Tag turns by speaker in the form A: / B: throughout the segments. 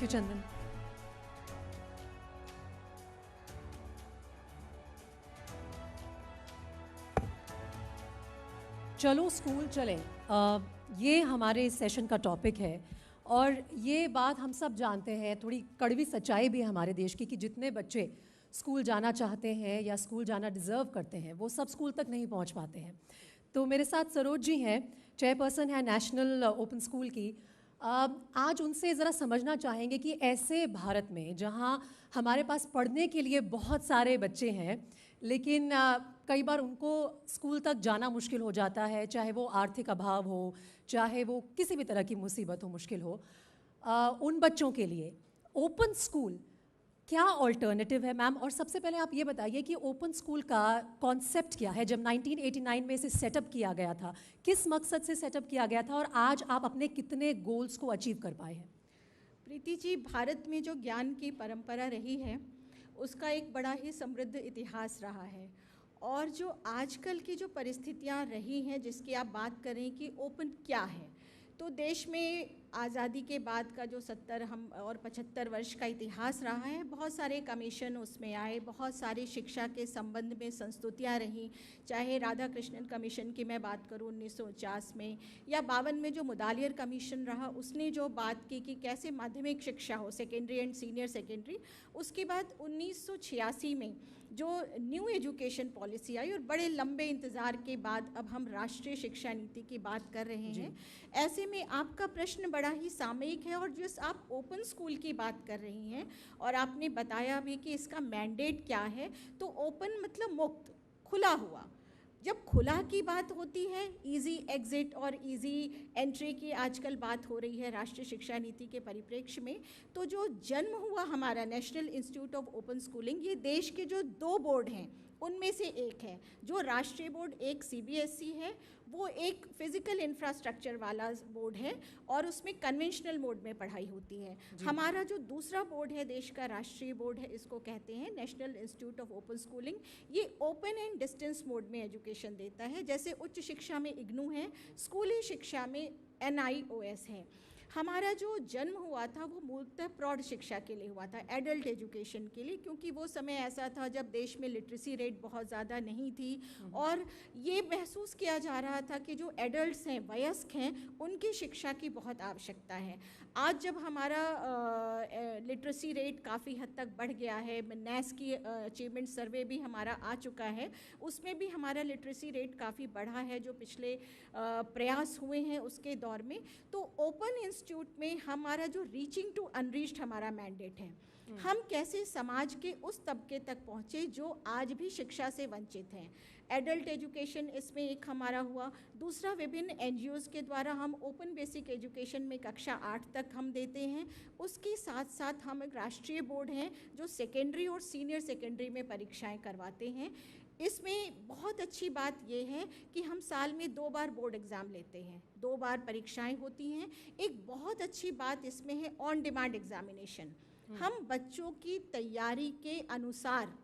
A: Thank you चंदन। चलो school चलें, ये हमारे इस सेशन का टॉपिक है। और ये बात हम सब जानते हैं, थोड़ी कड़वी सच्चाई भी है हमारे देश की, कि जितने बच्चे स्कूल जाना चाहते हैं या स्कूल जाना डिज़र्व करते हैं वो सब स्कूल तक नहीं पहुंच पाते हैं। तो मेरे साथ सरोज जी हैं, चेयरपर्सन है नेशनल ओपन स्कूल की। आज उनसे ज़रा समझना चाहेंगे कि ऐसे भारत में जहाँ हमारे पास पढ़ने के लिए बहुत सारे बच्चे हैं, लेकिन कई बार उनको स्कूल तक जाना मुश्किल हो जाता है, चाहे वो आर्थिक अभाव हो, चाहे वो किसी भी तरह की मुसीबत हो, मुश्किल हो, उन बच्चों के लिए ओपन स्कूल क्या ऑल्टरनेटिव है मैम? और सबसे पहले आप ये बताइए कि ओपन स्कूल का कॉन्सेप्ट क्या है? जब 1989 में इसे सेटअप किया गया था, किस मकसद से सेटअप किया गया था, और आज आप अपने कितने गोल्स को अचीव कर पाए हैं?
B: प्रीति जी, भारत में जो ज्ञान की परंपरा रही है उसका एक बड़ा ही समृद्ध इतिहास रहा है। और जो आजकल की जो परिस्थितियां रही हैं जिसकी आप बात करें कि ओपन क्या है, तो देश में आज़ादी के बाद का जो 70 हम और 75 वर्ष का इतिहास रहा है, बहुत सारे कमीशन उसमें आए, बहुत सारी शिक्षा के संबंध में संस्तुतियाँ रहीं। चाहे राधा कृष्णन कमीशन की मैं बात करूँ 1949 में, या 52 में जो मुदालियर कमीशन रहा, उसने जो बात की कि कैसे माध्यमिक शिक्षा हो, सेकेंडरी एंड सीनियर सेकेंडरी। उसके बाद 1986 में जो न्यू एजुकेशन पॉलिसी आई, और बड़े लंबे इंतज़ार के बाद अब हम राष्ट्रीय शिक्षा नीति की बात कर रहे हैं। ऐसे में आपका प्रश्न बड़ा ही सामयिक है, और जिस आप ओपन स्कूल की बात कर रही हैं और आपने बताया भी कि इसका मैंडेट क्या है, तो ओपन मतलब मुक्त, खुला हुआ। जब खुला की बात होती है, इजी एग्जिट और इजी एंट्री की आजकल बात हो रही है राष्ट्रीय शिक्षा नीति के परिप्रेक्ष्य में, तो जो जन्म हुआ हमारा national institute of open schooling, ये देश के जो 2 बोर्ड हैं उनमें से एक है। जो राष्ट्रीय बोर्ड एक सीबीएसई है, वो एक फिजिकल इंफ्रास्ट्रक्चर वाला बोर्ड है और उसमें कन्वेंशनल मोड में पढ़ाई होती है। हमारा जो दूसरा बोर्ड है देश का, राष्ट्रीय बोर्ड है, इसको कहते हैं national institute of open schooling. ये ओपन एंड डिस्टेंस मोड में एजुकेशन देता है। जैसे उच्च शिक्षा में इग्नू है, स्कूली शिक्षा में NIOS है। हमारा जो जन्म हुआ था वो मूलतः प्रौढ़ शिक्षा के लिए हुआ था, एडल्ट एजुकेशन के लिए, क्योंकि वो समय ऐसा था जब देश में लिटरेसी रेट बहुत ज़्यादा नहीं थी, और ये महसूस किया जा रहा था कि जो एडल्ट्स हैं, वयस्क हैं, उनकी शिक्षा की बहुत आवश्यकता है। आज जब हमारा लिटरेसी रेट काफ़ी हद तक बढ़ गया है, NAS की अचीवमेंट सर्वे भी हमारा आ चुका है, उसमें भी हमारा लिटरेसी रेट काफ़ी बढ़ा है जो पिछले प्रयास हुए हैं उसके दौर में। तो ओपन इंस्टीट्यूट में हमारा जो रीचिंग टू अनरीच्ड हमारा मैंडेट है, हम कैसे समाज के उस तबके तक पहुँचे जो आज भी शिक्षा से वंचित हैं। एडल्ट एजुकेशन इसमें एक हमारा हुआ। दूसरा, विभिन्न NGOs के द्वारा हम ओपन बेसिक एजुकेशन में कक्षा 8 तक हम देते हैं। उसके साथ साथ हम एक राष्ट्रीय बोर्ड हैं जो सेकेंडरी और सीनियर सेकेंडरी में परीक्षाएं करवाते हैं। इसमें बहुत अच्छी बात यह है कि हम साल में 2 बार बोर्ड एग्ज़ाम लेते हैं, 2 बार परीक्षाएं होती हैं। एक बहुत अच्छी बात इसमें है ऑन डिमांड एग्जामिनेशन। हम बच्चों की तैयारी के अनुसार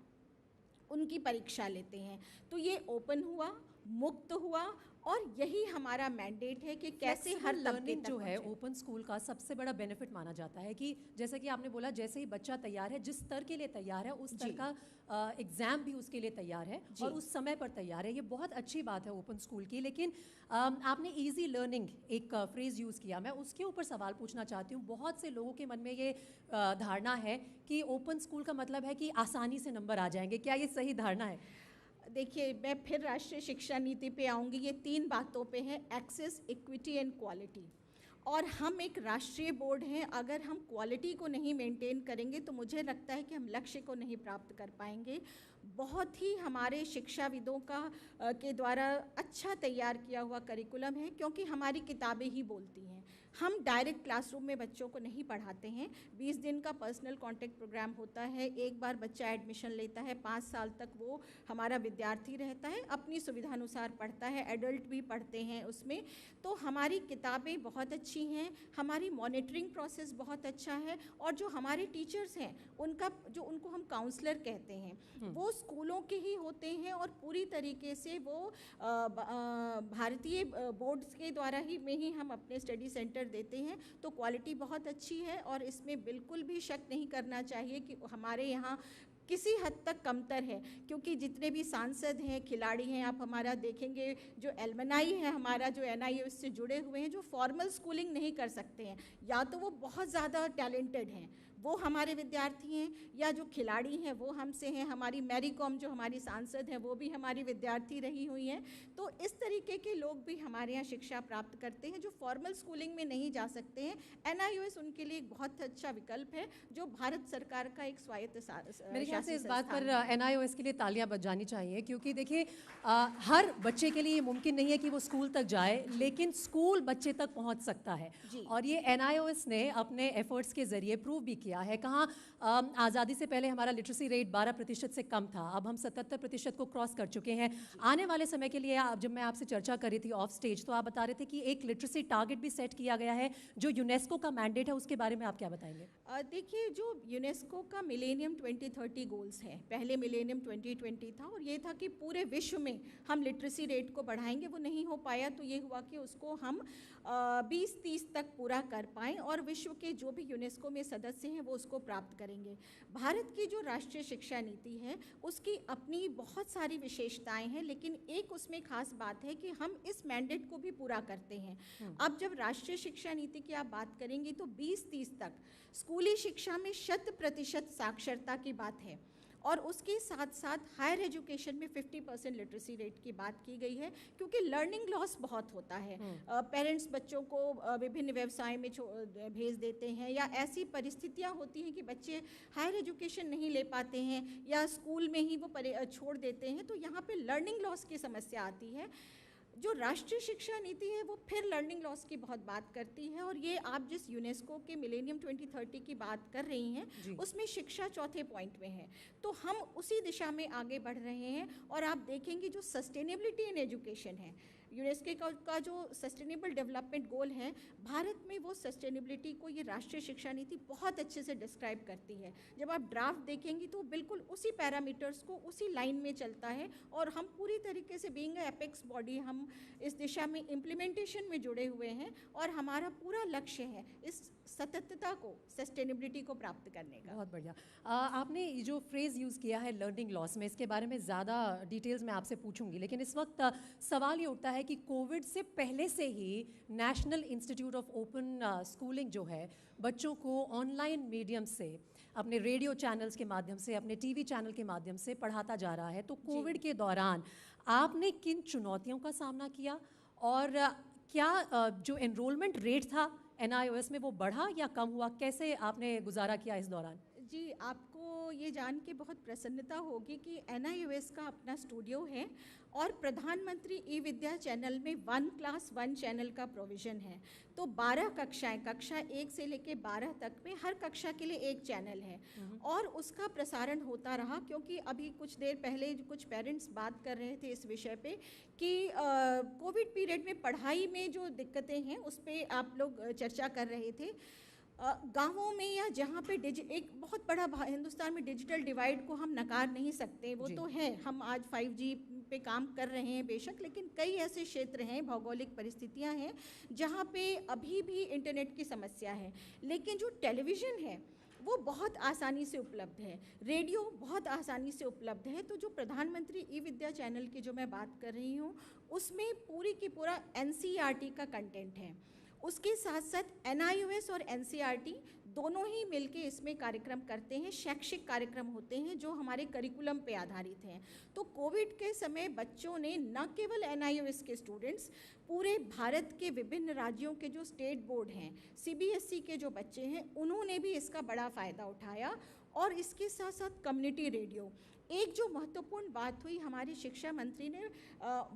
B: उनकी परीक्षा लेते हैं। तो ये ओपन हुआ, मुक्त हुआ, और यही हमारा मैंडेट है कि कैसे हर
A: लर्निंग जो है ओपन स्कूल का सबसे बड़ा बेनिफिट माना जाता है कि जैसे कि आपने बोला, जैसे ही बच्चा तैयार है, जिस स्तर के लिए तैयार है उस स्तर का एग्ज़ाम भी उसके लिए तैयार है और उस समय पर तैयार है। ये बहुत अच्छी बात है ओपन स्कूल की। लेकिन आपने ईजी लर्निंग एक फ्रेज़ यूज़ किया, मैं उसके ऊपर सवाल पूछना चाहती हूँ। बहुत से लोगों के मन में ये धारणा है कि ओपन स्कूल का मतलब है कि आसानी से नंबर आ जाएंगे। क्या ये सही धारणा है?
B: देखिए, मैं फिर राष्ट्रीय शिक्षा नीति पे आऊँगी। ये 3 बातों पे है, एक्सेस, इक्विटी एंड क्वालिटी। और हम एक राष्ट्रीय बोर्ड हैं, अगर हम क्वालिटी को नहीं मेंटेन करेंगे तो मुझे लगता है कि हम लक्ष्य को नहीं प्राप्त कर पाएंगे। बहुत ही हमारे शिक्षाविदों का के द्वारा अच्छा तैयार किया हुआ करिकुलम है, क्योंकि हमारी किताबें ही बोलती हैं। हम डायरेक्ट क्लासरूम में बच्चों को नहीं पढ़ाते हैं। 20 दिन का पर्सनल कांटेक्ट प्रोग्राम होता है। एक बार बच्चा एडमिशन लेता है, 5 साल तक वो हमारा विद्यार्थी रहता है, अपनी सुविधानुसार पढ़ता है, एडल्ट भी पढ़ते हैं उसमें। तो हमारी किताबें बहुत अच्छी हैं, हमारी मॉनिटरिंग प्रोसेस बहुत अच्छा है, और जो हमारे टीचर्स हैं उनका जो उनको हम काउंसलर कहते हैं वो स्कूलों के ही होते हैं, और पूरी तरीके से वो भारतीय बोर्ड्स के द्वारा ही में ही हम अपने स्टडी सेंटर देते हैं तो क्वालिटी बहुत अच्छी है और इसमें बिल्कुल भी शक नहीं करना चाहिए कि हमारे यहाँ किसी हद तक कमतर है, क्योंकि जितने भी सांसद हैं, खिलाड़ी हैं, आप हमारा देखेंगे जो एलमनाई है हमारा, जो NIOS से जुड़े हुए हैं, जो फॉर्मल स्कूलिंग नहीं कर सकते हैं, या तो वो बहुत ज़्यादा टैलेंटेड हैं, वो हमारे विद्यार्थी हैं, या जो खिलाड़ी हैं वो हमसे हैं। हमारी मैरी कॉम जो हमारी सांसद हैं वो भी हमारी विद्यार्थी रही हुई हैं। तो इस तरीके के लोग भी हमारे यहाँ शिक्षा प्राप्त करते हैं जो फॉर्मल स्कूलिंग में नहीं जा सकते हैं। NIOS उनके लिए एक बहुत अच्छा विकल्प है, जो भारत सरकार का एक स्वायत्त
A: मेरे ख्याल से इस बात पर NIOS के लिए तालियां बजानी चाहिए, क्योंकि देखिए हर बच्चे के लिए ये मुमकिन नहीं है कि वो स्कूल तक जाए, लेकिन स्कूल बच्चे तक पहुंच सकता है। और ये NIOS ने अपने एफर्ट्स के जरिए प्रूव भी किया है। कहाँ आज़ादी से पहले हमारा लिटरेसी रेट 12% से कम था, अब हम 77% को क्रॉस कर चुके हैं। आने वाले समय के लिए जब मैं आपसे चर्चा कर रही थी ऑफ स्टेज, तो आप बता रहे थे कि एक लिटरेसी टारगेट भी सेट किया गया है जो यूनेस्को का मैंडेट है, उसके बारे में आप क्या बताएंगे?
B: देखिए, जो यूनेस्को का मिलेनियम 2030 गोल्स है, पहले मिलेनियम 2020 था और ये था कि पूरे विश्व में हम लिटरेसी रेट को बढ़ाएंगे। वो नहीं हो पाया, तो ये हुआ कि उसको हम 2030 तक पूरा कर पाएँ और विश्व के जो भी यूनेस्को में सदस्य हैं वो उसको प्राप्त करेंगे। भारत की जो राष्ट्रीय शिक्षा नीति है उसकी अपनी बहुत सारी विशेषताएं हैं, लेकिन एक उसमें खास बात है कि हम इस मैंडेट को भी पूरा करते हैं। अब जब राष्ट्रीय शिक्षा नीति की आप बात करेंगी तो 2030 तक स्कूली शिक्षा में 100% साक्षरता की बात है और उसके साथ साथ हायर एजुकेशन में 50% लिटरेसी रेट की बात की गई है, क्योंकि लर्निंग लॉस बहुत होता है। पेरेंट्स बच्चों को विभिन्न व्यवसाय में भेज देते हैं, या ऐसी परिस्थितियां होती हैं कि बच्चे हायर एजुकेशन नहीं ले पाते हैं या स्कूल में ही वो छोड़ देते हैं, तो यहाँ पे लर्निंग लॉस की समस्या आती है। जो राष्ट्रीय शिक्षा नीति है वो फिर लर्निंग लॉस की बहुत बात करती है, और ये आप जिस यूनेस्को के मिलेनियम 2030 की बात कर रही हैं उसमें शिक्षा चौथे पॉइंट में है, तो हम उसी दिशा में आगे बढ़ रहे हैं। और आप देखेंगे जो सस्टेनेबिलिटी इन एजुकेशन है, यूनेस्को का जो सस्टेनेबल डेवलपमेंट गोल है, भारत में वो सस्टेनेबिलिटी को ये राष्ट्रीय शिक्षा नीति बहुत अच्छे से डिस्क्राइब करती है। जब आप ड्राफ्ट देखेंगी तो बिल्कुल उसी पैरामीटर्स को उसी लाइन में चलता है, और हम पूरी तरीके से बीइंग एपेक्स बॉडी हम इस दिशा में इम्प्लीमेंटेशन में जुड़े हुए हैं, और हमारा पूरा लक्ष्य है इस सततता को, सस्टेनेबिलिटी को प्राप्त करने का।
A: बहुत बढ़िया। आपने जो फ्रेज़ यूज़ किया है लर्निंग लॉस में, इसके बारे में ज़्यादा डिटेल्स मैं आपसे पूछूंगी, लेकिन इस वक्त सवाल ये उठता है कि कोविड से पहले से ही national institute of open schooling जो है बच्चों को ऑनलाइन मीडियम से, अपने रेडियो चैनल्स के माध्यम से, अपने TV चैनल के माध्यम से पढ़ाता जा रहा है। तो कोविड के दौरान आपने किन चुनौतियों का सामना किया, और क्या जो एनरोलमेंट रेट था NIOS में वो बढ़ा या कम हुआ? कैसे आपने गुजारा किया इस दौरान?
B: जी, आपको ये जान के बहुत प्रसन्नता होगी कि NIOS का अपना स्टूडियो है और प्रधानमंत्री ई-विद्या चैनल में 1+1 चैनल का प्रोविज़न है। तो 12 कक्षाएं, कक्षा 1 से लेके 12 तक में हर कक्षा के लिए एक चैनल है, और उसका प्रसारण होता रहा। क्योंकि अभी कुछ देर पहले कुछ पेरेंट्स बात कर रहे थे इस विषय पे कि कोविड पीरियड में पढ़ाई में जो दिक्कतें हैं उस पर आप लोग चर्चा कर रहे थे। गांवों में या जहाँ पे एक बहुत बड़ा हिंदुस्तान में डिजिटल डिवाइड को हम नकार नहीं सकते, वो तो है। हम आज 5G पे काम कर रहे हैं बेशक, लेकिन कई ऐसे क्षेत्र हैं, भौगोलिक परिस्थितियां हैं जहाँ पे अभी भी इंटरनेट की समस्या है। लेकिन जो टेलीविज़न है वो बहुत आसानी से उपलब्ध है, रेडियो बहुत आसानी से उपलब्ध है। तो जो प्रधानमंत्री ई-विद्या चैनल की जो मैं बात कर रही हूँ उसमें पूरी की पूरा NCERT का कंटेंट है। उसके साथ साथ NIOS और NCERT दोनों ही मिलके इसमें कार्यक्रम करते हैं, शैक्षिक कार्यक्रम होते हैं जो हमारे करिकुलम पे आधारित हैं। तो कोविड के समय बच्चों ने न केवल NIOS के स्टूडेंट्स, पूरे भारत के विभिन्न राज्यों के जो स्टेट बोर्ड हैं, CBSE के जो बच्चे हैं, उन्होंने भी इसका बड़ा फ़ायदा उठाया। और इसके साथ साथ कम्युनिटी रेडियो, एक जो महत्वपूर्ण बात हुई, हमारे शिक्षा मंत्री ने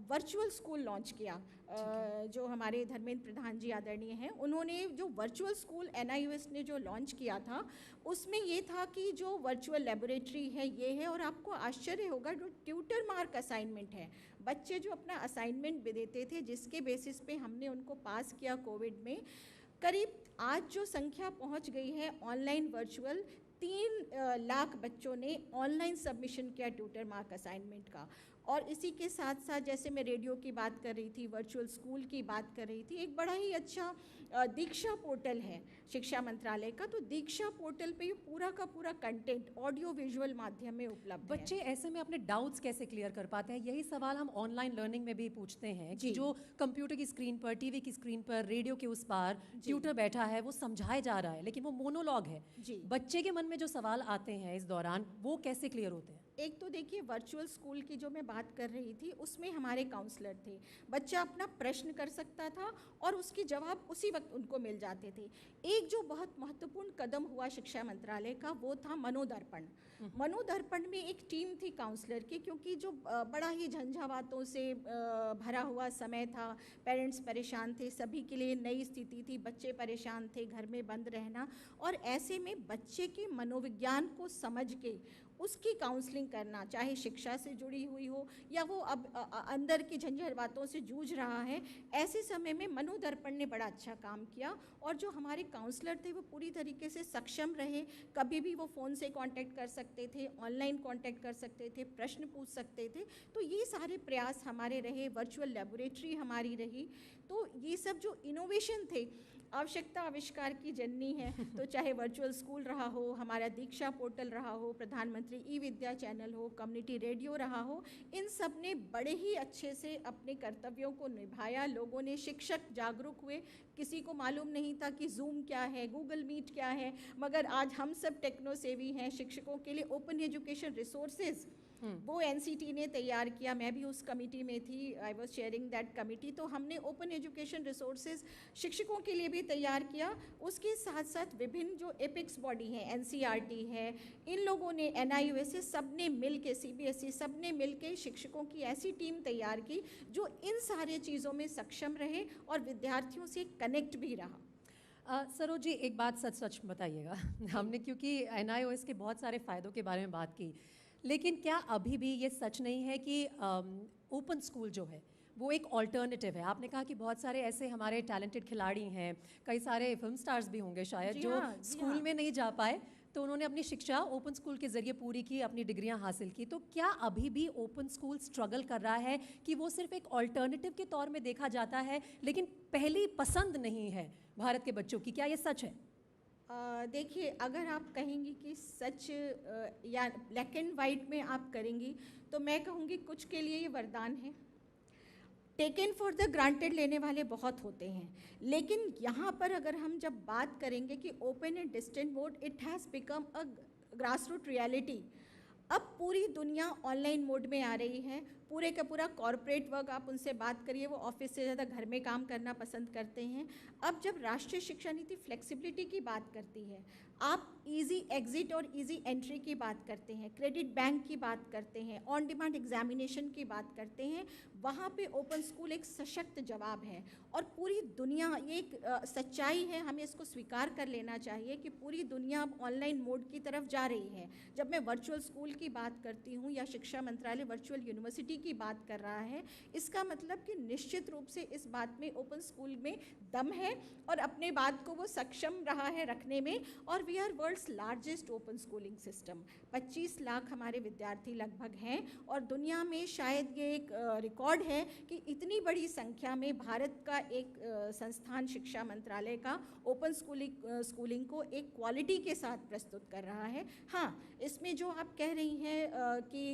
B: वर्चुअल स्कूल लॉन्च किया। जो हमारे धर्मेंद्र प्रधान जी आदरणीय हैं, उन्होंने जो वर्चुअल स्कूल NIOS ने जो लॉन्च किया था उसमें ये था कि जो वर्चुअल लेबोरेटरी है ये है, और आपको आश्चर्य होगा जो ट्यूटर मार्क असाइनमेंट है, बच्चे जो अपना असाइनमेंट भी देते थे जिसके बेसिस पे हमने उनको पास किया कोविड में, करीब आज जो संख्या पहुंच गई है ऑनलाइन वर्चुअल 3 लाख बच्चों ने ऑनलाइन सबमिशन किया ट्यूटर मार्क असाइनमेंट का। और इसी के साथ साथ जैसे मैं रेडियो की बात कर रही थी, वर्चुअल स्कूल की बात कर रही थी, एक बड़ा ही अच्छा दीक्षा पोर्टल है शिक्षा मंत्रालय का। तो दीक्षा पोर्टल पे ये पूरा का पूरा कंटेंट ऑडियो विजुअल माध्यम में उपलब्ध है।
A: बच्चे ऐसे में अपने डाउट्स कैसे क्लियर कर पाते हैं? यही सवाल हम ऑनलाइन लर्निंग में भी पूछते हैं कि जो कंप्यूटर की स्क्रीन पर, टीवी की स्क्रीन पर, रेडियो के उस पार ट्यूटर बैठा है, वो समझाया जा रहा है, लेकिन वो मोनोलॉग है। बच्चे के मन में जो सवाल आते हैं इस दौरान, वो कैसे क्लियर होते हैं?
B: एक तो देखिए, वर्चुअल स्कूल की जो मैं बात कर रही थी उसमें हमारे काउंसलर थे। बच्चा अपना प्रश्न कर सकता था और उसके जवाब उसी वक्त उनको मिल जाते थे। एक जो बहुत महत्वपूर्ण कदम हुआ शिक्षा मंत्रालय का, वो था मनोदर्पण। मनोदर्पण में एक टीम थी काउंसलर की, क्योंकि जो बड़ा ही झंझावातों से भरा हुआ समय था, पेरेंट्स परेशान थे, सभी के लिए नई स्थिति थी, बच्चे परेशान थे, घर में बंद रहना, और ऐसे में बच्चे के मनोविज्ञान को समझ के उसकी काउंसलिंग करना, चाहे शिक्षा से जुड़ी हुई हो या वो अब अंदर की झंझावातों से जूझ रहा है, ऐसे समय में मनोदर्पण ने बड़ा अच्छा काम किया। और जो हमारे काउंसलर थे वो पूरी तरीके से सक्षम रहे। कभी भी वो फ़ोन से कांटेक्ट कर सकते थे, ऑनलाइन कांटेक्ट कर सकते थे, प्रश्न पूछ सकते थे। तो ये सारे प्रयास हमारे रहे, वर्चुअल लेबोरेटरी हमारी रही। तो ये सब जो इनोवेशन थे, आवश्यकता आविष्कार की जननी है। तो चाहे वर्चुअल स्कूल रहा हो, हमारा दीक्षा पोर्टल रहा हो, प्रधानमंत्री ई विद्या चैनल हो, कम्युनिटी रेडियो रहा हो, इन सब ने बड़े ही अच्छे से अपने कर्तव्यों को निभाया। लोगों ने, शिक्षक जागरूक हुए। किसी को मालूम नहीं था कि जूम क्या है, गूगल मीट क्या है, मगर आज हम सब टेक्नो सेवी हैं। शिक्षकों के लिए ओपन एजुकेशन रिसोर्सेज वो एनसीटी ने तैयार किया। मैं भी उस कमेटी में थी, I was sharing that committee. तो हमने ओपन एजुकेशन रिसोर्सेज शिक्षकों के लिए भी तैयार किया। उसके साथ साथ विभिन्न जो एपिक्स बॉडी हैं, एनसीईआरटी है, इन लोगों ने, एनआईओएस, सब ने मिल के, सीबीएसई, सब ने मिल के शिक्षकों की ऐसी टीम तैयार की जो इन सारे चीज़ों में सक्षम रहे और विद्यार्थियों से कनेक्ट भी रहा।
A: सरोज जी, एक बात सच सच बताइएगा। हमने क्योंकि एनआईओएस के बहुत सारे फ़ायदों के बारे में बात की, लेकिन क्या अभी भी ये सच नहीं है कि ओपन स्कूल जो है वो एक ऑल्टरनेटिव है? आपने कहा कि बहुत सारे ऐसे हमारे टैलेंटेड खिलाड़ी हैं, कई सारे फिल्म स्टार्स भी होंगे शायद, जो स्कूल में नहीं जा पाए, तो उन्होंने अपनी शिक्षा ओपन स्कूल के ज़रिए पूरी की, अपनी डिग्रियां हासिल की। तो क्या अभी भी ओपन स्कूल स्ट्रगल कर रहा है कि वो सिर्फ एक ऑल्टरनेटिव के तौर में देखा जाता है, लेकिन पहली पसंद नहीं है भारत के बच्चों की? क्या ये सच है?
B: देखिए, अगर आप कहेंगी कि सच या ब्लैक एंड वाइट में आप करेंगी, तो मैं कहूँगी कुछ के लिए ये वरदान है। टेकन फॉर द ग्रांटेड लेने वाले बहुत होते हैं, लेकिन यहाँ पर अगर हम जब बात करेंगे कि open and distant mode, it has become a grassroot reality. अब पूरी दुनिया ऑनलाइन मोड में आ रही है। पूरे का पूरा कॉरपोरेट वर्क, आप उनसे बात करिए, वो ऑफिस से ज़्यादा घर में काम करना पसंद करते हैं। अब जब राष्ट्रीय शिक्षा नीति फ्लेक्सिबिलिटी की बात करती है, आप इजी एग्जिट और इजी एंट्री की बात करते हैं, क्रेडिट बैंक की बात करते हैं, ऑन डिमांड एग्जामिनेशन की बात करते हैं, वहाँ पे ओपन स्कूल एक सशक्त जवाब है। और पूरी दुनिया, ये एक सच्चाई है, हमें इसको स्वीकार कर लेना चाहिए कि पूरी दुनिया अब ऑनलाइन मोड की तरफ जा रही है। जब मैं वर्चुअल स्कूल की बात करती हूँ या शिक्षा मंत्रालय वर्चुअल यूनिवर्सिटी की बात कर रहा है, इसका मतलब कि निश्चित रूप से इस बात में ओपन स्कूल में दम है और अपने बात को वो सक्षम रहा है रखने में। और we are world's largest open schooling system. 25 lakh हमारे विद्यार्थी लगभग हैं और दुनिया में शायद ये एक रिकॉर्ड है कि इतनी बड़ी संख्या में भारत का एक संस्थान, शिक्षा मंत्रालय का, ओपन स्कूलिंग को एक क्वालिटी के साथ प्रस्तुत कर रहा है। हाँ, इसमें जो आप कह रही हैं कि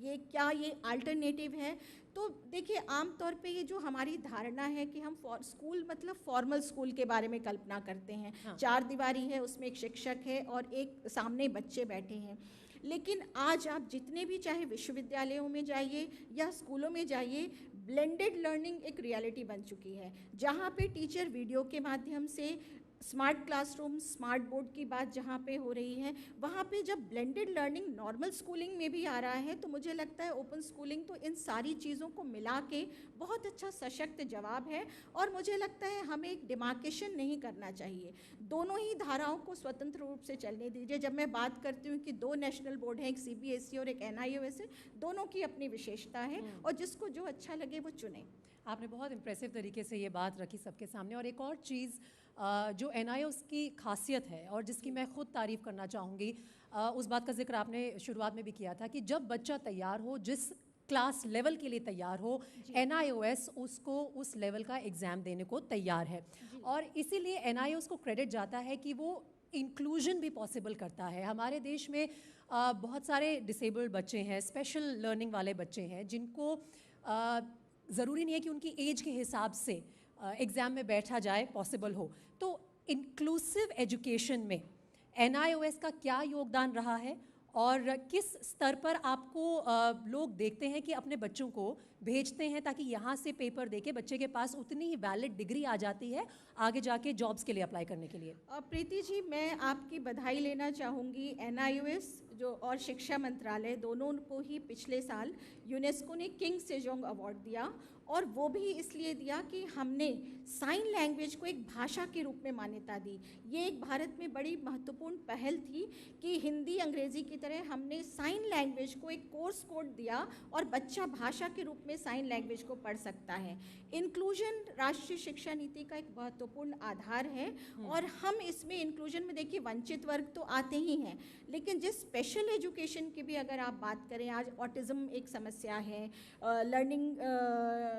B: ये क्या ये अल्टरनेटिव है, तो देखिए, आमतौर पे ये जो हमारी धारणा है कि हम स्कूल मतलब फॉर्मल स्कूल के बारे में कल्पना करते हैं। हाँ। 4 दीवारी है, उसमें एक शिक्षक है और एक सामने बच्चे बैठे हैं। लेकिन आज आप जितने भी, चाहे विश्वविद्यालयों में जाइए या स्कूलों में जाइए, ब्लेंडेड लर्निंग एक रियलिटी बन चुकी है, जहाँ पे टीचर वीडियो के माध्यम से, स्मार्ट क्लासरूम, स्मार्ट बोर्ड की बात जहाँ पे हो रही है, वहाँ पे जब ब्लेंडेड लर्निंग नॉर्मल स्कूलिंग में भी आ रहा है, तो मुझे लगता है ओपन स्कूलिंग तो इन सारी चीज़ों को मिला के बहुत अच्छा सशक्त जवाब है। और मुझे लगता है हमें एक डिमार्केशन नहीं करना चाहिए, दोनों ही धाराओं को स्वतंत्र रूप से चलने दीजिए। जब मैं बात करती हूँ कि 2 नेशनल बोर्ड हैं, एक सीबीएसई और एक एनआईओएस है, दोनों की अपनी विशेषता है और जिसको जो अच्छा लगे वो चुने।
A: आपने बहुत इम्प्रेसिव तरीके से ये बात रखी सबके सामने। और एक और चीज़ जो NIOS की खासियत है और जिसकी मैं खुद तारीफ़ करना चाहूँगी, उस बात का जिक्र आपने शुरुआत में भी किया था कि जब बच्चा तैयार हो, जिस क्लास लेवल के लिए तैयार हो, NIOS उसको उस लेवल का एग्ज़ाम देने को तैयार है। और इसीलिए NIOS को क्रेडिट जाता है कि वो इंक्लूजन भी पॉसिबल करता है। हमारे देश में बहुत सारे डिसेबल्ड बच्चे हैं, स्पेशल लर्निंग वाले बच्चे हैं, जिनको ज़रूरी नहीं है कि उनकी एज के हिसाब से एग्ज़ाम में बैठा जाए, पॉसिबल हो। तो इंक्लूसिव एजुकेशन में NIOS का क्या योगदान रहा है और किस स्तर पर आपको लोग देखते हैं कि अपने बच्चों को भेजते हैं ताकि यहाँ से पेपर देके बच्चे के पास उतनी ही वैलिड डिग्री आ जाती है आगे जाके जॉब्स के लिए अप्लाई करने के लिए?
B: प्रीति जी, मैं आपकी बधाई लेना चाहूँगी। NIOS जो और शिक्षा मंत्रालय दोनों को ही पिछले साल यूनेस्को ने किंग सेजोंग अवार्ड दिया, और वो भी इसलिए दिया कि हमने साइन लैंग्वेज को एक भाषा के रूप में मान्यता दी। ये एक भारत में बड़ी महत्वपूर्ण पहल थी कि हिंदी अंग्रेज़ी की तरह हमने साइन लैंग्वेज को एक कोर्स कोड दिया और बच्चा भाषा के रूप में साइन लैंग्वेज को पढ़ सकता है। इंक्लूजन राष्ट्रीय शिक्षा नीति का एक महत्वपूर्ण आधार है, और हम इसमें इंक्लूजन में देखिए वंचित वर्ग तो आते ही हैं, लेकिन जिस स्पेशल एजुकेशन की भी अगर आप बात करें, आज ऑटिज़म एक समस्या है, लर्निंग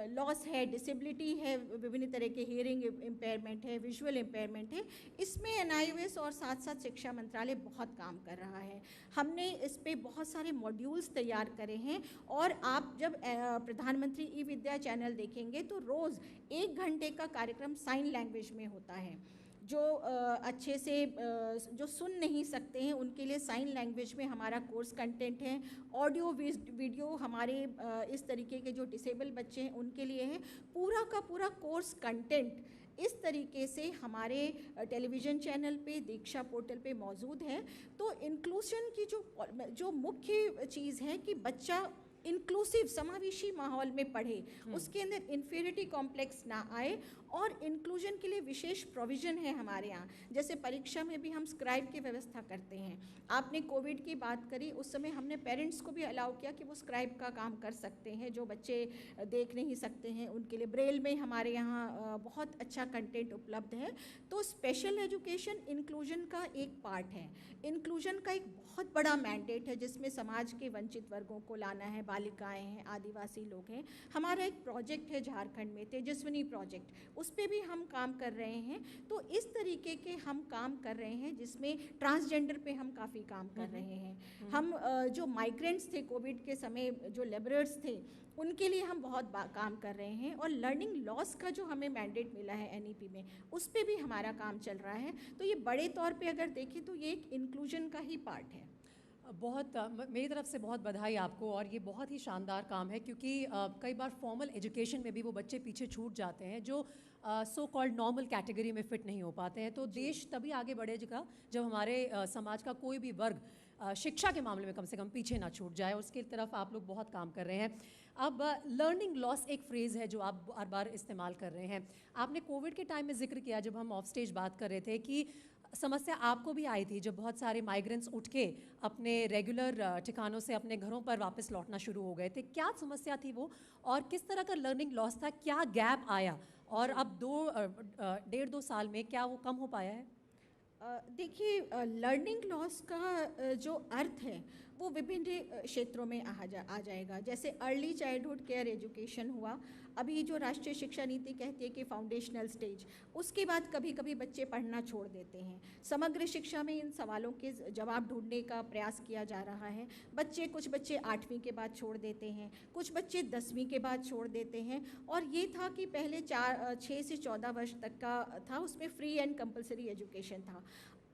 B: लॉस है, डिसेबिलिटी है, विभिन्न तरह के हियरिंग इम्पेयरमेंट है, विजुअल इम्पेयरमेंट है, इसमें NIOS और साथ साथ शिक्षा मंत्रालय बहुत काम कर रहा है। हमने इस पे बहुत सारे मॉड्यूल्स तैयार करे हैं, और आप जब प्रधानमंत्री ई-विद्या चैनल देखेंगे तो रोज़ 1 घंटे का कार्यक्रम साइन लैंग्वेज में होता है। जो अच्छे से जो सुन नहीं सकते हैं उनके लिए साइन लैंग्वेज में हमारा कोर्स कंटेंट है। ऑडियो वीडियो हमारे इस तरीके के जो डिसेबल बच्चे हैं उनके लिए है। पूरा का पूरा कोर्स कंटेंट इस तरीके से हमारे टेलीविज़न चैनल पे, दीक्षा पोर्टल पे मौजूद है। तो इंक्लूजन की जो मुख्य चीज़ है कि बच्चा इंक्लूसिव समावेशी माहौल में पढ़े, उसके अंदर इन्फीरियरिटी कॉम्प्लेक्स ना आए, और इंक्लूजन के लिए विशेष प्रोविज़न है हमारे यहाँ। जैसे परीक्षा में भी हम स्क्राइब की व्यवस्था करते हैं। आपने कोविड की बात करी, उस समय हमने पेरेंट्स को भी अलाउ किया कि वो स्क्राइब का काम कर सकते हैं, जो बच्चे देख नहीं सकते हैं उनके लिए ब्रेल में हमारे यहाँ बहुत अच्छा कंटेंट उपलब्ध है। तो स्पेशल एजुकेशन इंक्लूजन का एक पार्ट है। इंक्लूजन का एक बहुत बड़ा मैंडेट है जिसमें समाज के वंचित वर्गों को लाना है, बालिकाएं हैं, आदिवासी लोग हैं। हमारा एक प्रोजेक्ट है झारखंड में, तेजस्विनी प्रोजेक्ट, उस पर भी हम काम कर रहे हैं। तो इस तरीके के हम काम कर रहे हैं, जिसमें ट्रांसजेंडर पे हम काफ़ी काम कर रहे हैं। हम जो माइग्रेंट्स थे कोविड के समय, जो लेबरर्स थे, उनके लिए हम बहुत काम कर रहे हैं। और लर्निंग लॉस का जो हमें मैंडेट मिला है NEP में, उस पर भी हमारा काम चल रहा है। तो ये बड़े तौर पे अगर देखें तो ये एक इंक्लूजन का ही पार्ट है।
A: बहुत मेरी तरफ से बहुत बधाई आपको, और ये बहुत ही शानदार काम है, क्योंकि कई बार फॉर्मल एजुकेशन में भी वो बच्चे पीछे छूट जाते हैं जो सो कॉल्ड नॉर्मल कैटेगरी में फ़िट नहीं हो पाते हैं। तो देश तभी आगे बढ़ेगा जब हमारे समाज का कोई भी वर्ग शिक्षा के मामले में कम से कम पीछे ना छूट जाए। उसकी तरफ आप लोग बहुत काम कर रहे हैं। अब लर्निंग लॉस एक फ्रेज़ है जो आप बार बार इस्तेमाल कर रहे हैं। आपने कोविड के टाइम में जिक्र किया, जब हम ऑफ स्टेज बात कर रहे थे, कि समस्या आपको भी आई थी जब बहुत सारे माइग्रेंट्स उठ के अपने रेगुलर ठिकानों से अपने घरों पर वापस लौटना शुरू हो गए थे। क्या समस्या थी वो, और किस तरह का लर्निंग लॉस था? क्या गैप आया, और अब 1.5-2 साल में क्या वो कम हो पाया है?
B: देखिए, लर्निंग लॉस का जो अर्थ है वो विभिन्न क्षेत्रों में आ जाएगा। जैसे अर्ली चाइल्डहुड केयर एजुकेशन हुआ, अभी जो राष्ट्रीय शिक्षा नीति कहती है कि फाउंडेशनल स्टेज, उसके बाद कभी कभी बच्चे पढ़ना छोड़ देते हैं। समग्र शिक्षा में इन सवालों के जवाब ढूंढने का प्रयास किया जा रहा है। कुछ बच्चे 8वीं के बाद छोड़ देते हैं, कुछ बच्चे 10वीं के बाद छोड़ देते हैं। और ये था कि पहले 6 से 14 वर्ष तक का था, उसमें फ्री एंड कंपलसरी एजुकेशन था।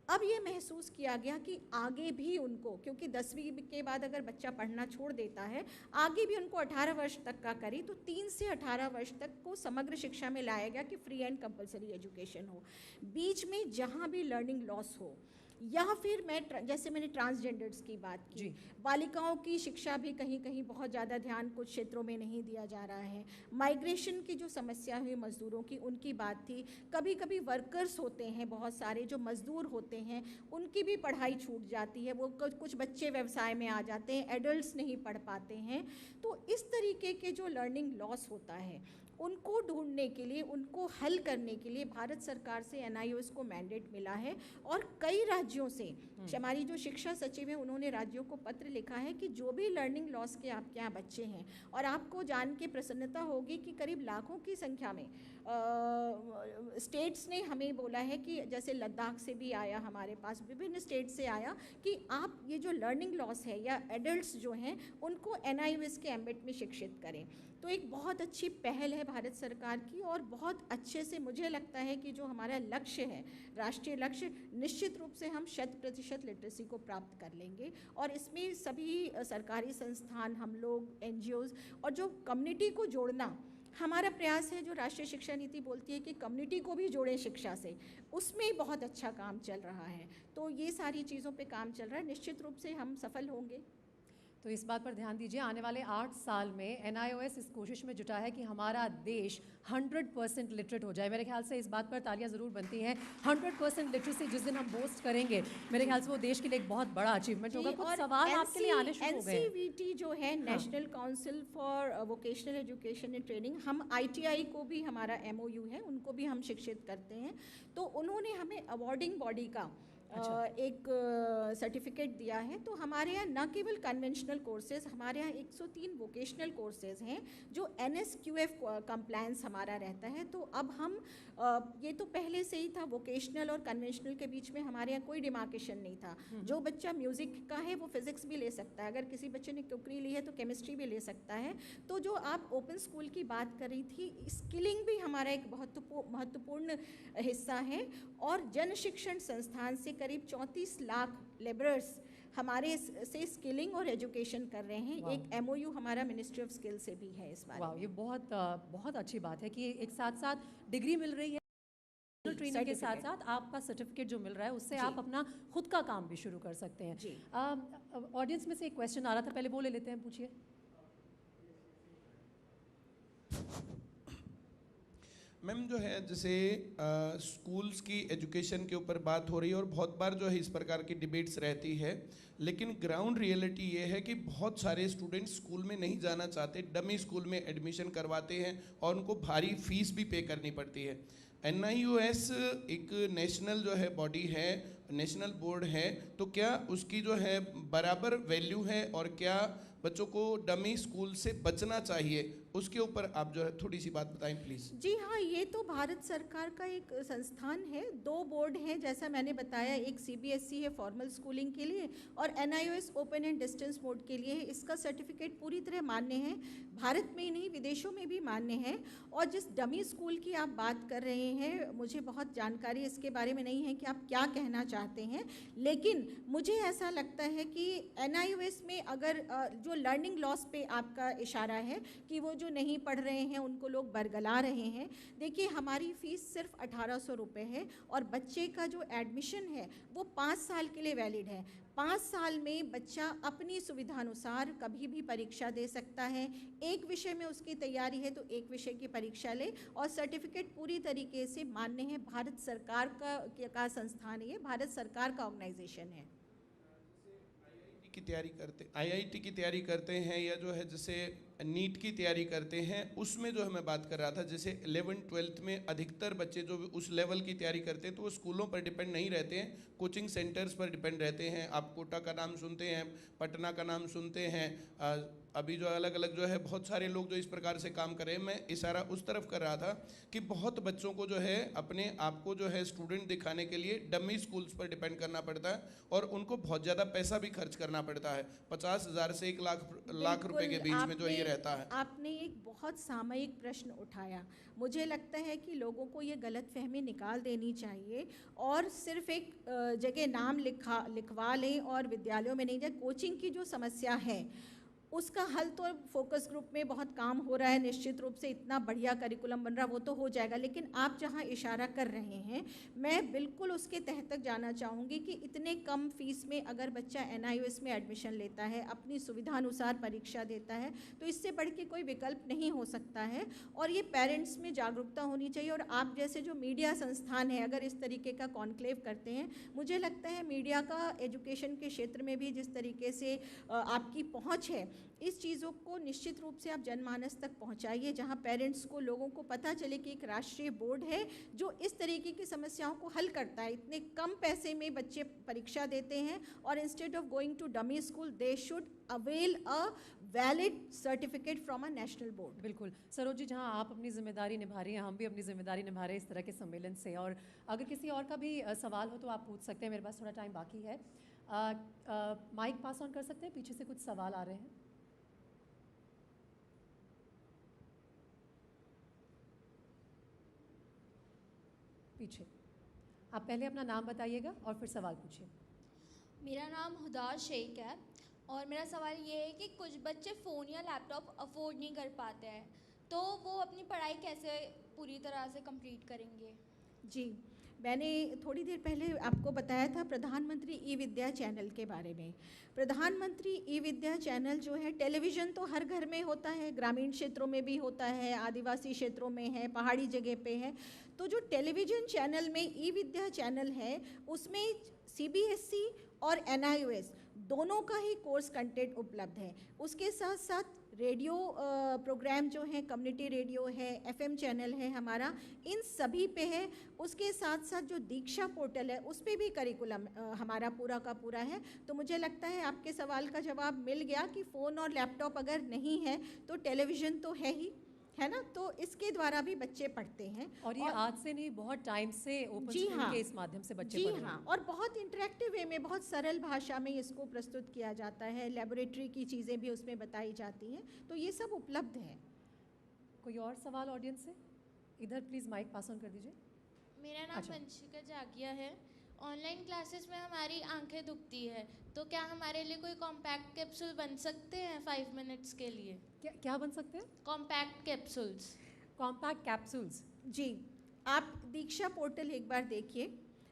B: अब ये महसूस किया गया कि आगे भी उनको, क्योंकि 10वीं के बाद अगर बच्चा पढ़ना छोड़ देता है, आगे भी उनको 18 वर्ष तक का करी, तो 3 से 18 वर्ष तक को समग्र शिक्षा में लाया गया कि फ्री एंड कंपलसरी एजुकेशन हो। बीच में जहाँ भी लर्निंग लॉस हो, या फिर जैसे मैंने ट्रांसजेंडर्स की बात की, बालिकाओं की शिक्षा भी कहीं कहीं बहुत ज़्यादा ध्यान कुछ क्षेत्रों में नहीं दिया जा रहा है। माइग्रेशन की जो समस्या हुई मज़दूरों की, उनकी बात थी। कभी कभी वर्कर्स होते हैं बहुत सारे जो मज़दूर होते हैं, उनकी भी पढ़ाई छूट जाती है, वो कुछ बच्चे व्यवसाय में आ जाते हैं, एडल्ट्स नहीं पढ़ पाते हैं। तो इस तरीके के जो लर्निंग लॉस होता है, उनको ढूंढने के लिए, उनको हल करने के लिए भारत सरकार से NIOS को मैंडेट मिला है। और कई राज्यों से हमारी जो शिक्षा सचिव हैं, उन्होंने राज्यों को पत्र लिखा है कि जो भी लर्निंग लॉस के आपके यहाँ बच्चे हैं, और आपको जान के प्रसन्नता होगी कि करीब लाखों की संख्या में स्टेट्स ने हमें बोला है कि जैसे लद्दाख से भी आया, हमारे पास विभिन्न स्टेट से आया कि आप ये जो लर्निंग लॉस है या एडल्ट्स जो हैं, उनको NIOS के एम्बिट में शिक्षित करें। तो एक बहुत अच्छी पहल है भारत सरकार की, और बहुत अच्छे से मुझे लगता है कि जो हमारा लक्ष्य है, राष्ट्रीय लक्ष्य, निश्चित रूप से हम 100% लिटरेसी को प्राप्त कर लेंगे। और इसमें सभी सरकारी संस्थान, हम लोग, NGOs और जो कम्युनिटी को जोड़ना हमारा प्रयास है, जो राष्ट्रीय शिक्षा नीति बोलती है कि कम्युनिटी को भी जोड़ें शिक्षा से, उसमें बहुत अच्छा काम चल रहा है। तो ये सारी चीज़ों पे काम चल रहा है, निश्चित रूप से हम सफल होंगे।
A: तो इस बात पर ध्यान दीजिए, आने वाले 8 साल में NIOS इस कोशिश में जुटा है कि हमारा देश 100% लिटरेट हो जाए। मेरे ख्याल से इस बात पर तालियां ज़रूर बनती हैं। 100% लिटरेसी जिस दिन हम बोस्ट करेंगे, मेरे ख्याल से वो देश के लिए एक बहुत बड़ा अचीवमेंट होगा। कुछ सवाल आपके लिए आने शुरू हो गए हैं।
B: NCVT जो है, national council for vocational education and training, हम ITI को भी, हमारा MOU है, उनको भी हम शिक्षित करते हैं। तो उन्होंने हमें अवार्डिंग बॉडी का एक सर्टिफिकेट दिया है। तो हमारे यहाँ न केवल कन्वेंशनल कोर्सेज, हमारे यहाँ 103 वोकेशनल कोर्सेज हैं जो NSQF कंप्लायंस हमारा रहता है। तो अब हम ये तो पहले से ही था, वोकेशनल और कन्वेंशनल के बीच में हमारे यहाँ कोई डिमार्केशन नहीं था। जो बच्चा म्यूज़िक का है वो फिज़िक्स भी ले सकता है, अगर किसी बच्चे ने कुकरी ली है तो केमिस्ट्री भी ले सकता है। तो जो आप ओपन स्कूल की बात कर रही थी, स्किलिंग भी हमारा एक महत्वपूर्ण हिस्सा है। और जन शिक्षण संस्थान से करीब 34 लाख लेबरर्स हमारे से स्किलिंग और एजुकेशन कर रहे हैं। एक MOU हमारा मिनिस्ट्री ऑफ स्किल से भी है इस बारे में।
A: ये बहुत अच्छी बात है कि एक साथ साथ डिग्री मिल रही है, ट्रेनिंग के साथ साथ आपका सर्टिफिकेट जो मिल रहा है, उससे आप अपना खुद का काम भी शुरू कर सकते हैं। ऑडियंस में से एक क्वेश्चन आ रहा था, पहले वो ले लेते हैं, पूछिए।
C: मैम, जो है जैसे स्कूल्स की एजुकेशन के ऊपर बात हो रही है और बहुत बार जो है इस प्रकार की डिबेट्स रहती है, लेकिन ग्राउंड रियलिटी ये है कि बहुत सारे स्टूडेंट्स स्कूल में नहीं जाना चाहते, डमी स्कूल में एडमिशन करवाते हैं और उनको भारी फीस भी पे करनी पड़ती है। NIOS एक नेशनल जो है बॉडी है, नेशनल बोर्ड है, तो क्या उसकी जो है बराबर वैल्यू है और क्या बच्चों को डमी स्कूल से बचना चाहिए, उसके ऊपर आप जो है थोड़ी सी बात बताएं प्लीज़।
B: जी हाँ, ये तो भारत सरकार का एक संस्थान है। 2 बोर्ड हैं जैसा मैंने बताया, एक CBSE है फॉर्मल स्कूलिंग के लिए और NIOS open and distance mode के लिए है। इसका सर्टिफिकेट पूरी तरह मान्य है, भारत में ही नहीं विदेशों में भी मान्य है। और जिस डमी स्कूल की आप बात कर रहे हैं, मुझे बहुत जानकारी इसके बारे में नहीं है कि आप क्या कहना चाहते हैं, लेकिन मुझे ऐसा लगता है कि NIOS में अगर जो लर्निंग लॉस पे आपका इशारा है कि वो जो नहीं पढ़ रहे हैं उनको लोग बरगला रहे हैं, देखिए हमारी फ़ीस सिर्फ 1800 रुपये है और बच्चे का जो एडमिशन है वो 5 साल के लिए वैलिड है। 5 साल में बच्चा अपनी सुविधानुसार कभी भी परीक्षा दे सकता है। एक विषय में उसकी तैयारी है तो एक विषय की परीक्षा ले, और सर्टिफिकेट पूरी तरीके से मान्य है। भारत सरकार का संस्थान है, ये भारत सरकार का ऑर्गेनाइजेशन है।
C: IIT की तैयारी करते हैं या जो है जैसे नीट की तैयारी करते हैं, उसमें जो है मैं बात कर रहा था, जैसे 11th-12th में अधिकतर बच्चे जो उस लेवल की तैयारी करते हैं तो वो स्कूलों पर डिपेंड नहीं रहते हैं, कोचिंग सेंटर्स पर डिपेंड रहते हैं। आप कोटा का नाम सुनते हैं, पटना का नाम सुनते हैं, अभी जो अलग अलग जो है बहुत सारे लोग जो इस प्रकार से काम कर रहे हैं। मैं इशारा उस तरफ कर रहा था कि बहुत बच्चों को जो है अपने आप को जो है स्टूडेंट दिखाने के लिए डमी स्कूल्स पर डिपेंड करना पड़ता है और उनको बहुत ज़्यादा पैसा भी खर्च करना पड़ता है, 50,000 से 1 लाख रुपए के बीच में जो ये रहता है।
B: आपने एक बहुत सामयिक प्रश्न उठाया। मुझे लगता है कि लोगों को ये गलतफहमी निकाल देनी चाहिए और सिर्फ एक जगह नाम लिखवा लें और विद्यालयों में नहीं जाए। कोचिंग की जो समस्या है उसका हल तो फोकस ग्रुप में बहुत काम हो रहा है, निश्चित रूप से इतना बढ़िया करिकुलम बन रहा, वो तो हो जाएगा। लेकिन आप जहां इशारा कर रहे हैं, मैं बिल्कुल उसके तहत तक जाना चाहूँगी कि इतने कम फीस में अगर बच्चा NIOS में एडमिशन लेता है, अपनी सुविधानुसार परीक्षा देता है, तो इससे बढ़ के कोई विकल्प नहीं हो सकता है। और ये पेरेंट्स में जागरूकता होनी चाहिए। और आप जैसे जो मीडिया संस्थान है, अगर इस तरीके का कॉन्क्लेव करते हैं, मुझे लगता है मीडिया का एजुकेशन के क्षेत्र में भी जिस तरीके से आपकी पहुँच है, इस चीज़ों को निश्चित रूप से आप जनमानस तक पहुंचाइए, जहां पेरेंट्स को, लोगों को पता चले कि एक राष्ट्रीय बोर्ड है जो इस तरीके की समस्याओं को हल करता है। इतने कम पैसे में बच्चे परीक्षा देते हैं और instead of going to dummy school they should avail a valid certificate from a national board.
A: बिल्कुल सरोज जी, जहाँ आप अपनी जिम्मेदारी निभा रही हैं, हम भी अपनी जिम्मेदारी निभा रहे हैं इस तरह के सम्मेलन से। और अगर किसी और का भी सवाल हो तो आप पूछ सकते हैं, मेरे पास थोड़ा टाइम बाकी है। माइक पास ऑन कर सकते हैं, पीछे से कुछ सवाल आ रहे हैं। पीछे आप पहले अपना नाम बताइएगा और फिर सवाल पूछिए।
D: मेरा नाम हुदा शेख है और मेरा सवाल ये है कि कुछ बच्चे फ़ोन या लैपटॉप अफोर्ड नहीं कर पाते हैं, तो वो अपनी पढ़ाई कैसे पूरी तरह से कंप्लीट करेंगे?
B: जी, मैंने थोड़ी देर पहले आपको बताया था प्रधानमंत्री ई-विद्या चैनल के बारे में। प्रधानमंत्री ई-विद्या चैनल जो है, टेलीविज़न तो हर घर में होता है, ग्रामीण क्षेत्रों में भी होता है, आदिवासी क्षेत्रों में है, पहाड़ी जगह पे है। तो जो टेलीविज़न चैनल में ई-विद्या चैनल है, उसमें CBSE और NIOS दोनों का ही कोर्स कंटेंट उपलब्ध है। उसके साथ साथ रेडियो प्रोग्राम जो है, कम्युनिटी रेडियो है, FM चैनल है हमारा, इन सभी पे है। उसके साथ साथ जो दीक्षा पोर्टल है, उस पे भी करिकुलम हमारा पूरा का पूरा है। तो मुझे लगता है आपके सवाल का जवाब मिल गया कि फ़ोन और लैपटॉप अगर नहीं है तो टेलीविज़न तो है ही, है ना, तो इसके द्वारा भी बच्चे पढ़ते हैं।
A: और ये आज से नहीं, बहुत टाइम से ओपन स्कूल के इस माध्यम से बच्चे पढ़ रहे हैं।
B: जी हाँ, और बहुत इंटरेक्टिव वे में, बहुत सरल भाषा में इसको प्रस्तुत किया जाता है। लेबोरेटरी की चीज़ें भी उसमें बताई जाती हैं, तो ये सब उपलब्ध है। कोई और सवाल ऑडियंस से? इधर प्लीज़ माइक पास ऑन कर दीजिए।
D: मेरा नाम वंशिका जागिया है। ऑनलाइन क्लासेस में हमारी आंखें दुखती है, तो क्या हमारे लिए कोई कॉम्पैक्ट कैप्सूल बन सकते हैं 5 मिनट्स के लिए?
A: क्या बन सकते हैं?
D: Compact capsules.
A: कॉम्पैक्ट कैप्सूल्स,
B: जी, आप दीक्षा पोर्टल एक बार देखिए।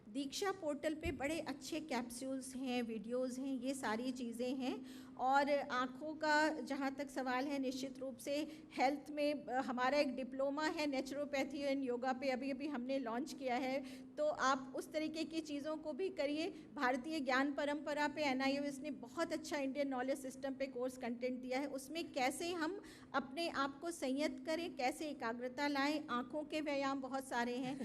B: दीक्षा पोर्टल पे बड़े अच्छे कैप्सूल्स हैं, वीडियोस हैं, ये सारी चीज़ें हैं। और आँखों का जहाँ तक सवाल है, निश्चित रूप से हेल्थ में हमारा एक डिप्लोमा है नेचुरोपैथी एंड योगा पे, अभी अभी हमने लॉन्च किया है। तो आप उस तरीके की चीज़ों को भी करिए। भारतीय ज्ञान परंपरा पे NIOS ने बहुत अच्छा इंडियन नॉलेज सिस्टम पे कोर्स कंटेंट दिया है। उसमें कैसे हम अपने आप को संयत करें, कैसे एकाग्रता लाएं, आँखों के व्यायाम बहुत सारे हैं।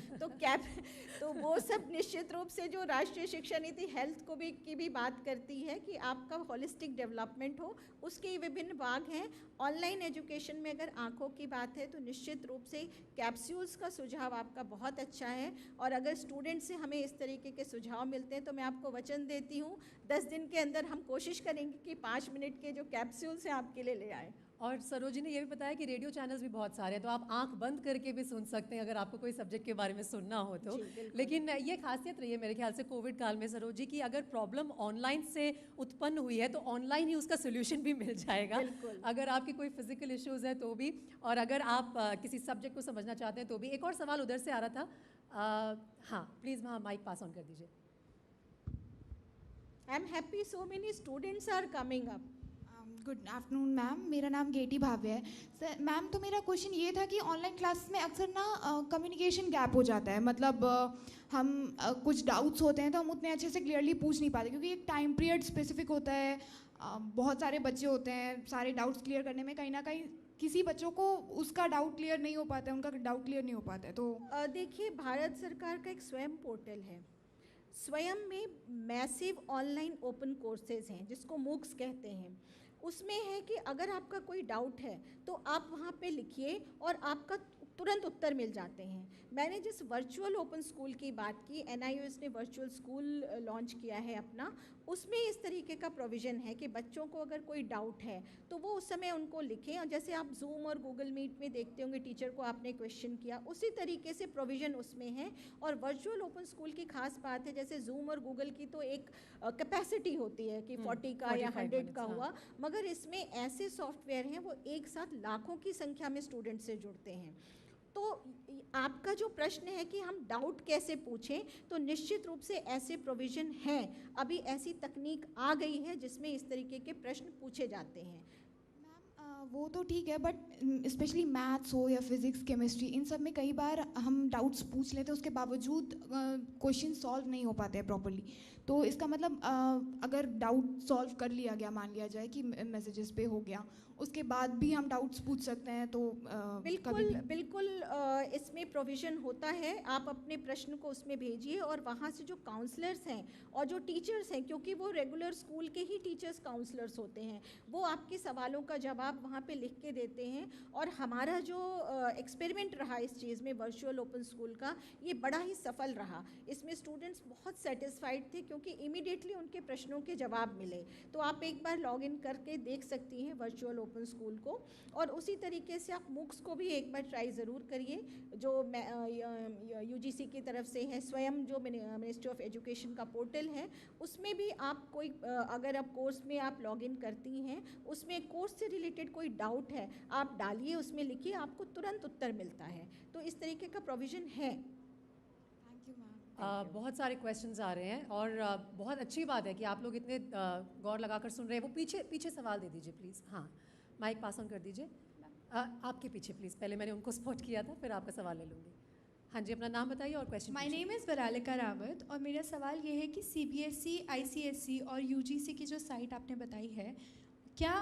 B: तो वो सब निश्चित रूप से जो राष्ट्रीय शिक्षा नीति हेल्थ को भी की भी बात करती है कि आपका होलिस्टिक डेवलपमेंट हो, उसके विभिन्न भाग हैं। ऑनलाइन एजुकेशन में अगर आँखों की बात है तो निश्चित रूप से कैप्सूल्स का सुझाव आपका बहुत अच्छा है। और अगर स्टूडेंट से हमें इस तरीके के सुझाव मिलते हैं तो मैं आपको वचन देती हूँ 10 दिन के अंदर हम कोशिश करेंगे कि 5 मिनट के जो कैप्सूल्स हैं आपके लिए ले आएँ।
A: और सरोजी ने ये भी बताया कि रेडियो चैनल्स भी बहुत सारे हैं, तो आप आंख बंद करके भी सुन सकते हैं अगर आपको कोई सब्जेक्ट के बारे में सुनना हो तो। लेकिन ये खासियत रही है मेरे ख्याल से कोविड काल में सरोजी की, अगर प्रॉब्लम ऑनलाइन से उत्पन्न हुई है तो ऑनलाइन ही उसका सोल्यूशन भी मिल जाएगा। अगर आपकी कोई फिजिकल इश्यूज़ है तो भी, और अगर आप किसी सब्जेक्ट को समझना चाहते हैं तो भी। एक और सवाल उधर से आ रहा था। हाँ प्लीज़ वहाँ माइक पास ऑन कर दीजिए।
B: I am happy so many students are coming up.
E: Good afternoon ma'am, मेरा नाम गेटी भाव्य है। सर मैम, तो मेरा क्वेश्चन ये था कि ऑनलाइन क्लासेस में अक्सर ना कम्युनिकेशन गैप हो जाता है। मतलब हम कुछ डाउट्स होते हैं तो हम उतने अच्छे से क्लियरली पूछ नहीं पाते, क्योंकि एक टाइम पीरियड स्पेसिफिक होता है, बहुत सारे बच्चे होते हैं, सारे डाउट्स क्लियर करने में कहीं ना कहीं किसी बच्चों को उसका डाउट क्लियर नहीं हो पाता है, उनका डाउट क्लियर नहीं हो पाता है। तो
B: देखिए, भारत सरकार का एक स्वयं पोर्टल है, स्वयं में मैसिव ऑनलाइन ओपन कोर्सेज हैं जिसको मूक्स कहते हैं। उसमें है कि अगर आपका कोई डाउट है तो आप वहाँ पे लिखिए और आपका तुरंत उत्तर मिल जाते हैं। मैंने जिस वर्चुअल ओपन स्कूल की बात की, NIOS ने वर्चुअल स्कूल लॉन्च किया है अपना, उसमें इस तरीके का प्रोविज़न है कि बच्चों को अगर कोई डाउट है तो वो उस समय उनको लिखें, और जैसे आप जूम और गूगल मीट में देखते होंगे टीचर को आपने क्वेश्चन किया, उसी तरीके से प्रोविज़न उसमें है। और वर्चुअल ओपन स्कूल की खास बात है, जैसे जूम और गूगल की तो एक कैपेसिटी होती है कि 40 का या 100 का हुआ, मगर इसमें ऐसे सॉफ्टवेयर हैं वो एक साथ लाखों की संख्या में स्टूडेंट से जुड़ते हैं। तो आपका जो प्रश्न है कि हम डाउट कैसे पूछें, तो निश्चित रूप से ऐसे प्रोविज़न हैं, अभी ऐसी तकनीक आ गई है जिसमें इस तरीके के प्रश्न पूछे जाते हैं।
E: वो तो ठीक है, बट स्पेशली मैथ्स हो या फिज़िक्स, केमिस्ट्री, इन सब में कई बार हम डाउट्स पूछ लेते हैं, उसके बावजूद क्वेश्चन सॉल्व नहीं हो पाते हैं प्रॉपर्ली। तो इसका मतलब अगर डाउट सॉल्व कर लिया गया, मान लिया जाए कि मैसेजेस पे हो गया, उसके बाद भी हम डाउट्स पूछ सकते हैं, तो
B: बिल्कुल इसमें प्रोविज़न होता है। आप अपने प्रश्न को उसमें भेजिए, और वहाँ से जो काउंसलर्स हैं और जो टीचर्स हैं, क्योंकि वो रेगुलर स्कूल के ही टीचर्स काउंसलर्स होते हैं, वो आपके सवालों का जवाब वहाँ पे लिख के देते हैं। और हमारा जो एक्सपेरिमेंट रहा इस चीज़ में वर्चुअल ओपन स्कूल का, ये बड़ा ही सफल रहा। इसमें स्टूडेंट्स बहुत सेटिस्फाइड थे क्योंकि इमीडिएटली उनके प्रश्नों के जवाब मिले। तो आप एक बार लॉग इन करके देख सकती हैं वर्चुअल ओपन स्कूल को, और उसी तरीके से आप मूक्स को भी एक बार ट्राई ज़रूर करिए, जो UGC की तरफ से है। स्वयं जो मिनिस्ट्री ऑफ एजुकेशन का पोर्टल है, उसमें भी आप कोई अगर आप कोर्स में आप लॉग इन करती हैं, उसमें कोर्स से रिलेटेड कोई डाउट है आप डालिए, उसमें लिखिए, आपको तुरंत उत्तर मिलता है। तो इस तरीके का प्रोविज़न है।
E: Thank you ma'am.
A: बहुत सारे क्वेश्चंस आ रहे हैं, और बहुत अच्छी बात है कि आप लोग इतने गौर लगाकर सुन रहे हैं। वो पीछे सवाल दे दीजिए प्लीज़। हाँ, माइक पास ऑन कर दीजिए। आपके पीछे प्लीज़, पहले मैंने उनको स्पॉट किया था, फिर आपका सवाल ले लूँगी। हाँ जी, अपना नाम बताइए और question.
F: My name is Varalika Rawat, और मेरा सवाल ये है कि CBSE, ICSE और UGC की जो साइट आपने बताई है, क्या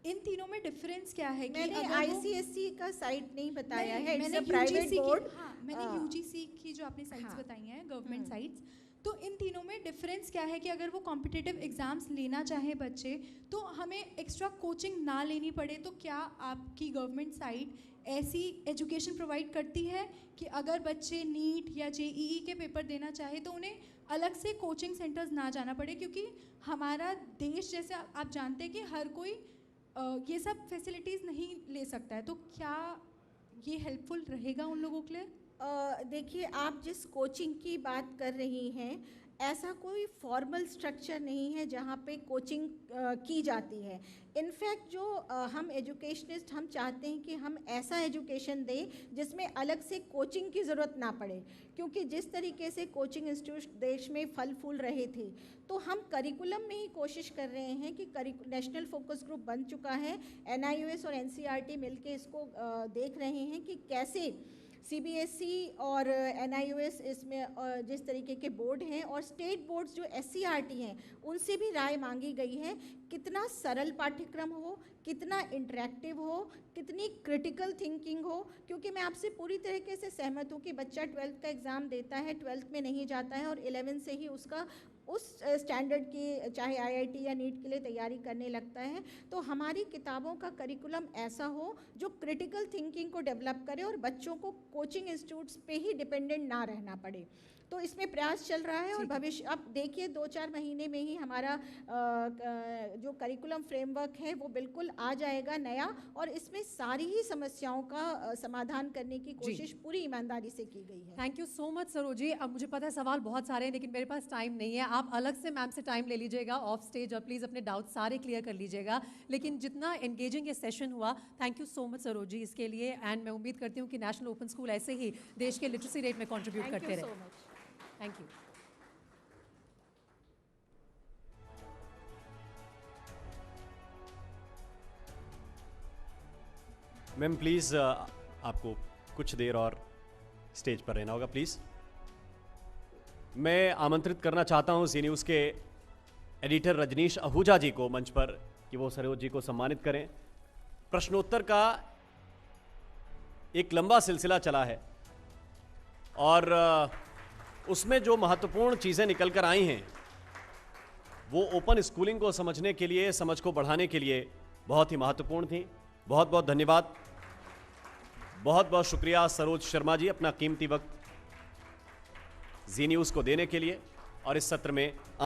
F: इन तीनों में डिफरेंस क्या है? कि
B: मैंने ICSE का साइट नहीं बताया है, इट्स
F: मैंने
B: अ प्राइवेट बोर्ड।
F: मैंने UGC की जो आपने साइट्स बताई हैं, गवर्नमेंट साइट्स, तो इन तीनों में डिफरेंस क्या है कि अगर वो कॉम्पिटिटिव एग्ज़ाम्स लेना चाहें बच्चे, तो हमें एक्स्ट्रा कोचिंग ना लेनी पड़े? तो क्या आपकी गवर्नमेंट साइट ऐसी एजुकेशन प्रोवाइड करती है कि अगर बच्चे नीट या JEE के पेपर देना चाहे तो उन्हें अलग से कोचिंग सेंटर्स ना जाना पड़े? क्योंकि हमारा देश, जैसे आप जानते हैं कि हर कोई ये सब फैसिलिटीज़ नहीं ले सकता है, तो क्या ये हेल्पफुल रहेगा उन लोगों के लिए?
B: देखिए, आप जिस कोचिंग की बात कर रही हैं, ऐसा कोई फॉर्मल स्ट्रक्चर नहीं है जहाँ पे कोचिंग की जाती है। इनफैक्ट जो हम एजुकेशनिस्ट हम चाहते हैं कि हम ऐसा एजुकेशन दें जिसमें अलग से कोचिंग की ज़रूरत ना पड़े, क्योंकि जिस तरीके से कोचिंग इंस्टीट्यूट देश में फल फूल रहे थे, तो हम करिकुलम में ही कोशिश कर रहे हैं कि नेशनल फोकस ग्रुप बन चुका है, NIOS और NCERT मिलके इसको देख रहे हैं कि कैसे CBSE और NIOS इसमें जिस तरीके के बोर्ड हैं और स्टेट बोर्ड्स जो SCERT हैं, उनसे भी राय मांगी गई है, कितना सरल पाठ्यक्रम हो, कितना इंटरेक्टिव हो, कितनी क्रिटिकल थिंकिंग हो। क्योंकि मैं आपसे पूरी तरीके से सहमत हूँ कि बच्चा 12th का एग्ज़ाम देता है, 12th में नहीं जाता है और 11th से ही उसका उस स्टैंडर्ड की चाहे IIT या नीट के लिए तैयारी करने लगता है। तो हमारी किताबों का करिकुलम ऐसा हो जो क्रिटिकल थिंकिंग को डेवलप करे और बच्चों को कोचिंग इंस्टीट्यूट्स पे ही डिपेंडेंट ना रहना पड़े। तो इसमें प्रयास चल रहा है और भविष्य, अब देखिए 2-4 महीने में ही हमारा जो करिकुलम फ्रेमवर्क है वो बिल्कुल आ जाएगा नया, और इसमें सारी ही समस्याओं का समाधान करने की कोशिश पूरी ईमानदारी से की गई है।
A: Thank you so much Sarojini. अब मुझे पता है सवाल बहुत सारे हैं, लेकिन मेरे पास टाइम नहीं है। आप अलग से मैम से टाइम ले लीजिएगा ऑफ स्टेज, और प्लीज़ अपने डाउट सारे क्लियर कर लीजिएगा। लेकिन जितना एंगेजिंग ये सेशन हुआ, thank you so much Sarojini इसके लिए। एंड मैं उम्मीद करती हूँ कि नेशनल ओपन स्कूल ऐसे ही देश के लिटरेसी रेट में कॉन्ट्रीब्यूट करते रहे। Thank you.
G: मैम प्लीज़ आपको कुछ देर और स्टेज पर रहना होगा प्लीज़। मैं आमंत्रित करना चाहता हूं ज़ी न्यूज़ के एडिटर रजनीश आहूजा जी को मंच पर कि वो सरोज जी को सम्मानित करें। प्रश्नोत्तर का एक लंबा सिलसिला चला है और उसमें जो महत्वपूर्ण चीज़ें निकल कर आई हैं वो ओपन स्कूलिंग को समझने के लिए, समझ को बढ़ाने के लिए बहुत ही महत्वपूर्ण थी। बहुत बहुत धन्यवाद। बहुत बहुत शुक्रिया सरोज शर्मा जी अपना कीमती वक्त जी न्यूज़ को देने के लिए। और इस सत्र में